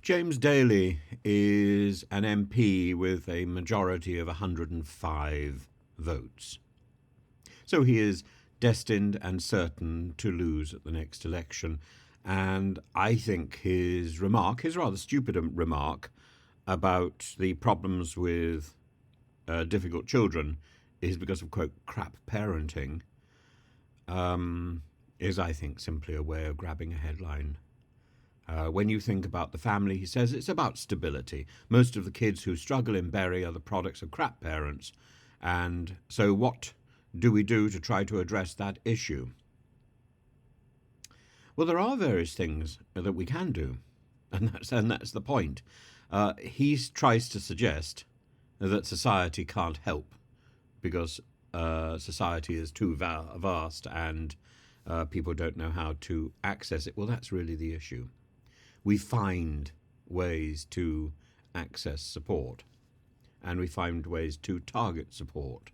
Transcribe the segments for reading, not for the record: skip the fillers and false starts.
James Daly is an MP with a majority of 105 votes. So he is destined and certain to lose at the next election. And I think his remark, his rather stupid remark about the problems with difficult children is because of, quote, crap parenting, is, I think, simply a way of grabbing a headline. When you think about the family, he says it's about stability. Most of the kids who struggle in Bury are the products of crap parents. And so what do we do to try to address that issue? Well, there are various things that we can do, and that's the point. He tries to suggest that society can't help because society is too vast and people don't know how to access it. Well, that's really the issue. We find ways to access support, and we find ways to target support.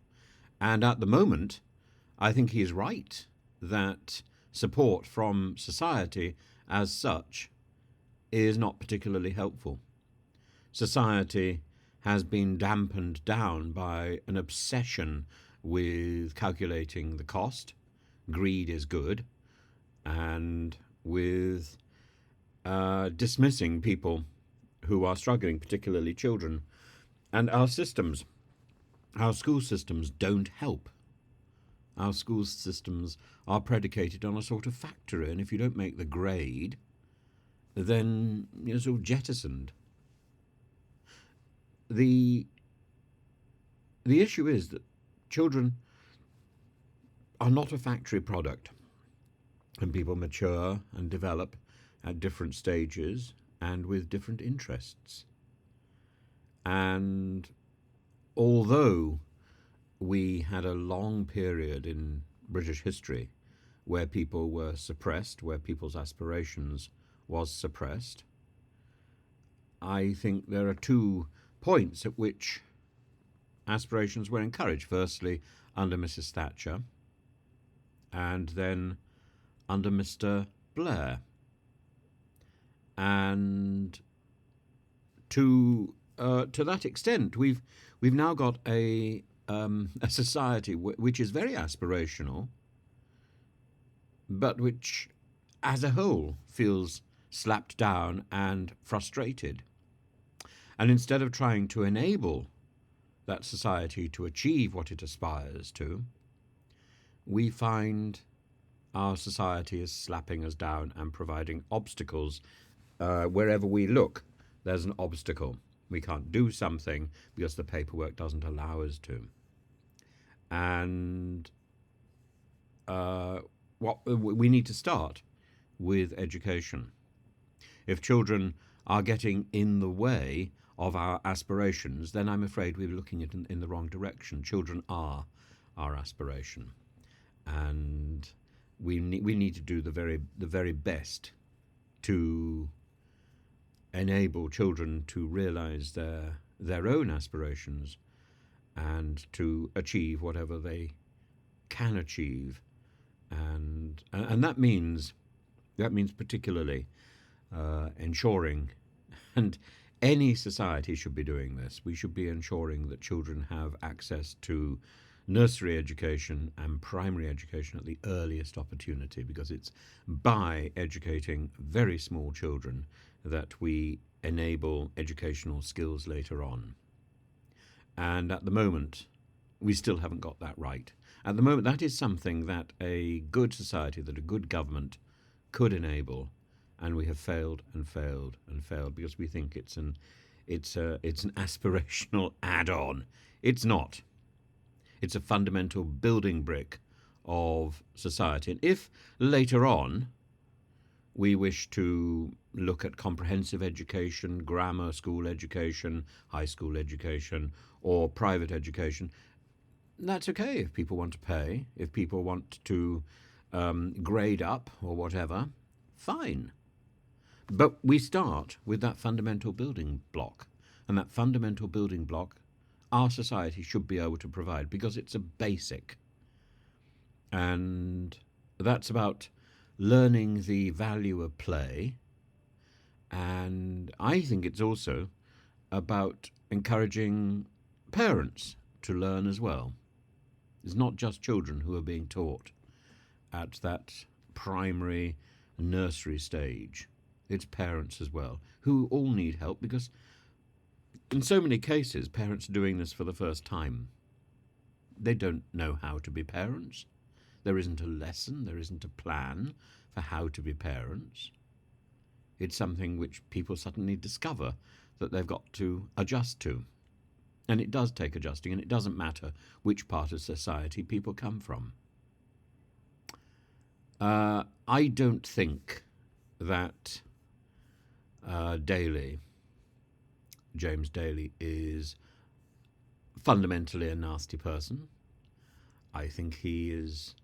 And at the moment, I think he is right that support from society as such is not particularly helpful. Society has been dampened down by an obsession with calculating the cost. Greed is good, and with dismissing people who are struggling, particularly children. And our school systems don't help. Our school systems are predicated on a sort of factory, and if you don't make the grade, then you're sort of jettisoned. The issue is that children are not a factory product, and people mature and develop at different stages and with different interests. And although we had a long period in British history where people were suppressed, where people's aspirations was suppressed, I think there are 2 points at which aspirations were encouraged. Firstly, under Mrs. Thatcher, and then under Mr. Blair. And to that extent, we've now got a society which is very aspirational, but which, as a whole, feels slapped down and frustrated. And instead of trying to enable that society to achieve what it aspires to, we find our society is slapping us down and providing obstacles. Wherever we look, there's an obstacle. We can't do something because the paperwork doesn't allow us to. And what we need to start with education. If children are getting in the way of our aspirations, then I'm afraid we're looking at it in the wrong direction. Children are our aspiration, and we need to do the very best to enable children to realize their own aspirations and to achieve whatever they can achieve, and that means particularly ensuring, and any society should be doing this. We should be ensuring that children have access to nursery education and primary education at the earliest opportunity, because it's by educating very small children that we enable educational skills later on. And at the moment, we still haven't got that right. At the moment, that is something that a good society, that a good government could enable, and we have failed and failed and failed because we think it's an aspirational add-on. It's not. It's a fundamental building brick of society. And if later on we wish to look at comprehensive education, grammar school education, high school education, or private education, that's okay if people want to pay, if people want to grade up or whatever, fine. But we start with that fundamental building block, and that fundamental building block our society should be able to provide, because it's a basic. And that's about learning the value of play. And I think it's also about encouraging parents to learn as well. It's not just children who are being taught at that primary nursery stage. It's parents as well, who all need help because in so many cases, parents are doing this for the first time. They don't know how to be parents. There isn't a lesson, there isn't a plan for how to be parents. It's something which people suddenly discover that they've got to adjust to. And it does take adjusting, and it doesn't matter which part of society people come from. I don't think that James Daly, is fundamentally a nasty person. I think he is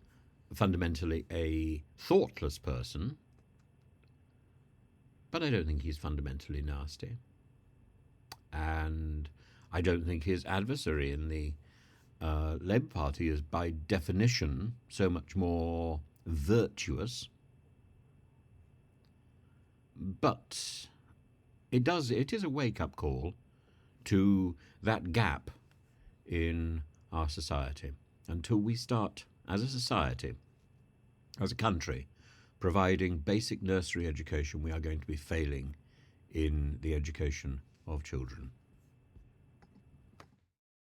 fundamentally a thoughtless person, but I don't think he's fundamentally nasty. And I don't think his adversary in the Labour Party is by definition so much more virtuous. But it is a wake-up call to that gap in our society. Until we start, as a society, as a country, providing basic nursery education, we are going to be failing in the education of children.